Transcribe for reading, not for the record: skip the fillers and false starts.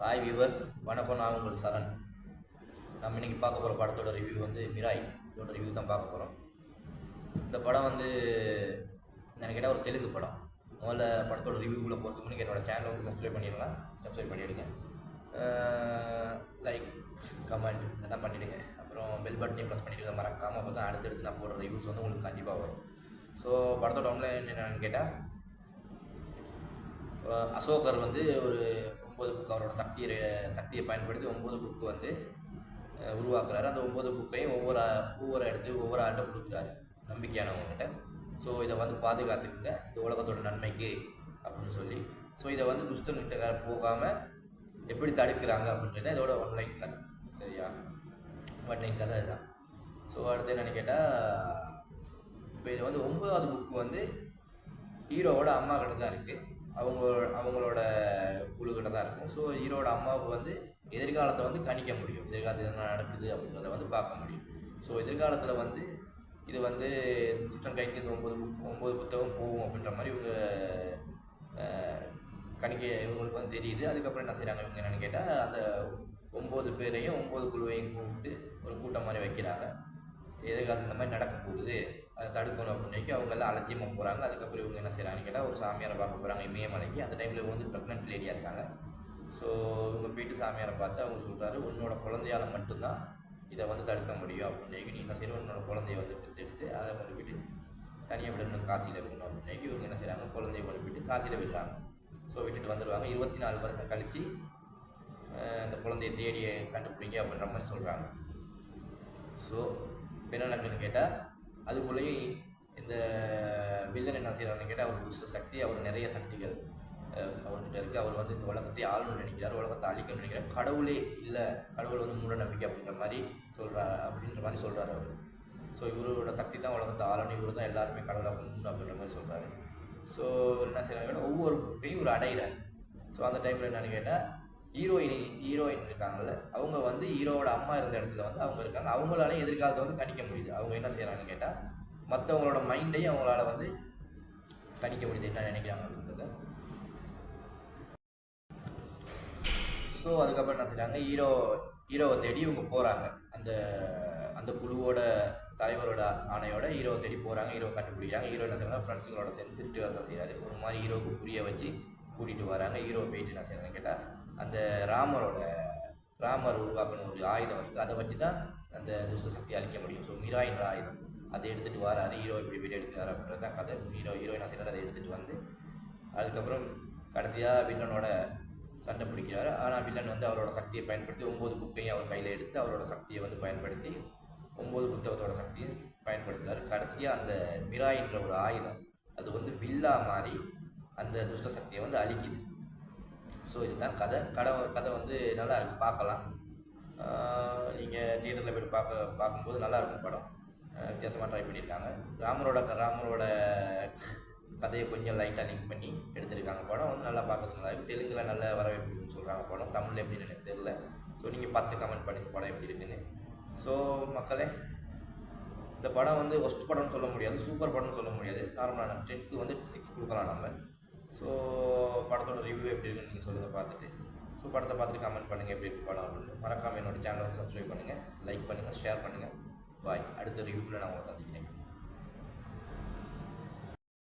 Hi viewers, வணக்கம். நான் உங்கள் சரண். நம்ம இன்றைக்கி பார்க்க போகிற படத்தோட ரிவ்யூ வந்து மிராய். இதோட ரிவ்யூ தான் பார்க்க போகிறோம். இந்த படம் வந்து எனக்கு கேட்டால் ஒரு தெலுங்கு படம். முதல்ல படத்தோட ரிவ்யூக்குள்ளே போகிறதுக்கு முன்னாடி என்னோடய சேனலை வந்து சப்ஸ்கிரைப் பண்ணிடலாம். சப்ஸ்கிரைப் பண்ணிவிடுங்க. லைக், கமெண்ட் இதெல்லாம் பண்ணிவிடுங்க. அப்புறம் பெல் பட்டனையும் ப்ரெஸ் பண்ணிவிடுங்க மறக்காமல். அப்போ தான் அடுத்தடுத்து நான் போடுற ரிவ்யூஸ் வந்து உங்களுக்கு கண்டிப்பாக வரும். ஸோ படத்தோட ஆன்லைன் என்னென்னு கேட்டால், அசோகர் வந்து ஒரு 9 புக் அவரோட சக்தியை பயன்படுத்தி 9 புக்கு வந்து உருவாக்குறாரு. அந்த 9 புக்கையும் ஒவ்வொரு இடத்துலையும் ஒவ்வொரு ஆள்கிட்ட கொடுக்குறாரு, நம்பிக்கையானவங்ககிட்ட. ஸோ இதை வந்து பாதுகாத்துக்குங்க, இது உலகத்தோட நன்மைக்கு அப்படின்னு சொல்லி. ஸோ இதை வந்து துஷ்டன்கிட்ட போகாமல் எப்படி தடுக்கிறாங்க அப்படின்றது இதோட ஒன்லைன் கதை. சரியா? ஒன்லைன் கதை இதுதான். ஸோ அடுத்து என்னென்னு கேட்டால், இப்போ இது வந்து 9வது புக்கு வந்து ஹீரோவோட அம்மா கிட்ட தான் இருக்குது. அவங்களோட குழுக்கிட்ட தான் இருக்கும். ஸோ ஹீரோட அம்மாவுக்கு வந்து எதிர்காலத்தை வந்து கணிக்க முடியும், எதிர்காலத்தில் என்ன நடக்குது அப்படின்றத வந்து பார்க்க முடியும். ஸோ எதிர்காலத்தில் வந்து இது வந்து சிஸ்டம் கைக்கு இந்த 9 புத்தகம் போகும் அப்படின்ற மாதிரி இவங்க கணிக்க இவங்களுக்கு வந்து தெரியுது. அதுக்கப்புறம் என்ன செய்கிறாங்க இவங்க என்னென்னு கேட்டால், அந்த 9 பேரையும் 9 குழுவையும் கூப்பிட்டு ஒரு கூட்டம் மாதிரி வைக்கிறாங்க. எதிர்காலத்தில் இந்த மாதிரி நடக்க போகுது, அதை தடுக்கணும் அப்படின்னு அவங்க எல்லாம் அலட்சியமாக போகிறாங்க. அதுக்கப்புறம் இவங்க என்ன செய்கிறாங்கன்னு கேட்டால், ஒரு சாமியாரை பார்க்க போகிறாங்க இமயமலைக்கு. அந்த டைமில் இவங்க வந்து ப்ரெக்னென்ட் லேடியாக இருக்காங்க. ஸோ இவங்க போயிட்டு சாமியாரை பார்த்து அவங்க சொல்கிறாரு, உன்னோட குழந்தையால் மட்டும்தான் இதை வந்து தடுக்க முடியும் அப்படின்னு. நீ என்ன செய்யணும், உன்னோட குழந்தைய வந்து பெற்றெடுத்து அதை கொண்டு போயிட்டு தனியாக விடணும், காசியில் விடணும் அப்படின்னு. இவங்க என்ன செய்கிறாங்க, குழந்தைய கொண்டு போயிட்டு காசியில் விடுறாங்க. ஸோ விட்டுட்டு வந்துடுவாங்க. 24 வருஷம் கழித்து அந்த குழந்தைய தேடி கண்டுபிடிங்க அப்படின்ற மாதிரி சொல்கிறாங்க. ஸோ என்ன நடக்குதுன்னு கேட்டால், அதுக்குள்ளேயும் இந்த வில்லன் என்ன செய்கிறாருன்னு கேட்டால், அவர் துஷ்ட சக்தி, அவர் நிறைய சக்திகள் அவர்கிட்ட இருக்குது. அவர் வந்து இந்த உலகத்தை ஆளணும்னு நினைக்கிறார், உலகத்தை அழிக்கணும்னு நினைக்கிறார். கடவுளே இல்லை, கடவுள் வந்து மூட நம்பிக்கை அப்படின்ற மாதிரி சொல்கிறார் அவர். ஸோ இவரோட சக்தி தான் உலகத்தை ஆளணும், இவர் தான் எல்லாருமே கடவுளை பண்ணணும் அப்படின்ற மாதிரி சொல்கிறாரு. ஸோ என்ன செய்கிறாங்க, ஒவ்வொரு புக்கையும் ஒரு அடைகிறார். ஸோ அந்த டைமில் என்னென்னு கேட்டால், ஹீரோயின் இருக்காங்கல்ல, அவங்க வந்து ஹீரோவோட அம்மா இருந்த இடத்துல வந்து அவங்க இருக்காங்க. அவங்களால எதிர்காலத்தை வந்து கணிக்க முடியுது. அவங்க என்ன செய்கிறாங்கன்னு கேட்டால், மற்றவங்களோட மைண்டையும் அவங்களால வந்து கணிக்க முடியுது, என்ன நினைக்கிறாங்க அப்படின்றத. ஸோ அதுக்கப்புறம் என்ன செய்கிறாங்க, ஹீரோவை தேடி இவங்க போகிறாங்க. அந்த குழுவோட தலைவரோட ஆணையோட ஹீரோவை தேடி போகிறாங்க. ஹீரோவை கண்டுபிடிக்கிறாங்க. ஹீரோ என்ன செய்யறாங்க, ஃப்ரெண்ட்ஸுங்களோட சேர்ந்து திருட்டு வரதான் செய்கிறாரு. ஒரு மாதிரி ஹீரோவுக்கு புரிய வச்சு கூட்டிகிட்டு வராங்க. ஹீரோ போயிட்டு என்ன செய்யறாங்கன்னு கேட்டால், அந்த ராமர் உருவாக்கணும் ஒரு ஆயுதம் இருக்குது, அதை வச்சு தான் அந்த துஷ்ட சக்தியை அழிக்க முடியும். ஸோ மிராயின்ற ஆயுதம் அதை எடுத்துகிட்டு வராரு. ஹீரோ இப்படி போய்ட்டு எடுக்கிறாரு அப்படின்றது தான் கதை. ஹீரோ என்ன செய்யறாரு, அதை எடுத்துகிட்டு வந்து அதுக்கப்புறம் கடைசியாக வில்லனோட சண்டை பிடிக்கிறாரு. ஆனால் வில்லன் வந்து அவரோட சக்தியை பயன்படுத்தி 9 புக்கையும் அவர் கையில் எடுத்து அவரோட சக்தியை வந்து பயன்படுத்தி 9 புத்தகத்தோட சக்தியை பயன்படுத்துகிறார். கடைசியாக அந்த மிராயின்ற ஒரு ஆயுதம் அது வந்து வில்லா மாதிரி அந்த துஷ்ட சக்தியை வந்து அழிக்குது. ஸோ இதுதான் கதை வந்து நல்லா இருக்குது, பார்க்கலாம். நீங்கள் தியேட்டரில் போய்ட்டு பார்க்கும்போது நல்லாயிருக்கும் படம். வித்தியாசமாக ட்ரை பண்ணியிருக்காங்க. ராமரோட கதையை கொஞ்சம் லைட்டாக லிங்க் பண்ணி எடுத்திருக்காங்க. படம் வந்து நல்லா பார்க்கறது நல்லா இருக்குது. தெலுங்கில் நல்ல வரவேற்புன்னு சொல்கிறாங்க. படம் தமிழில் எப்படின்னு எனக்கு தெரியல. ஸோ நீங்கள் பார்த்து கமெண்ட் பண்ணி படம் எப்படி இருக்குன்னு. ஸோ மக்களே, இந்த படம் வந்து ஒஸ்ட் படம்னு சொல்ல முடியாது, சூப்பர் படம்னு சொல்ல முடியாது. நார்மலான 10க்கு வந்து 6 கொடுக்கலாம் நம்ம. ஸோ படத்தோட ரிவ்யூ எப்படி இருக்குன்னு நீங்கள் சொல்லுங்கள் பார்த்துட்டு. ஸோ படத்தை பார்த்துட்டு கமெண்ட் பண்ணுங்கள் எப்படி இருக்கு படம் அப்படின்னு. மறக்காமல் என்னோடய சேனலை சப்ஸ்கிரைப் பண்ணுங்கள், லைக் பண்ணுங்கள், ஷேர் பண்ணுங்கள். பாய். அடுத்த ரிவ்யூவில் நான் உங்களை சந்திக்கிறேன்.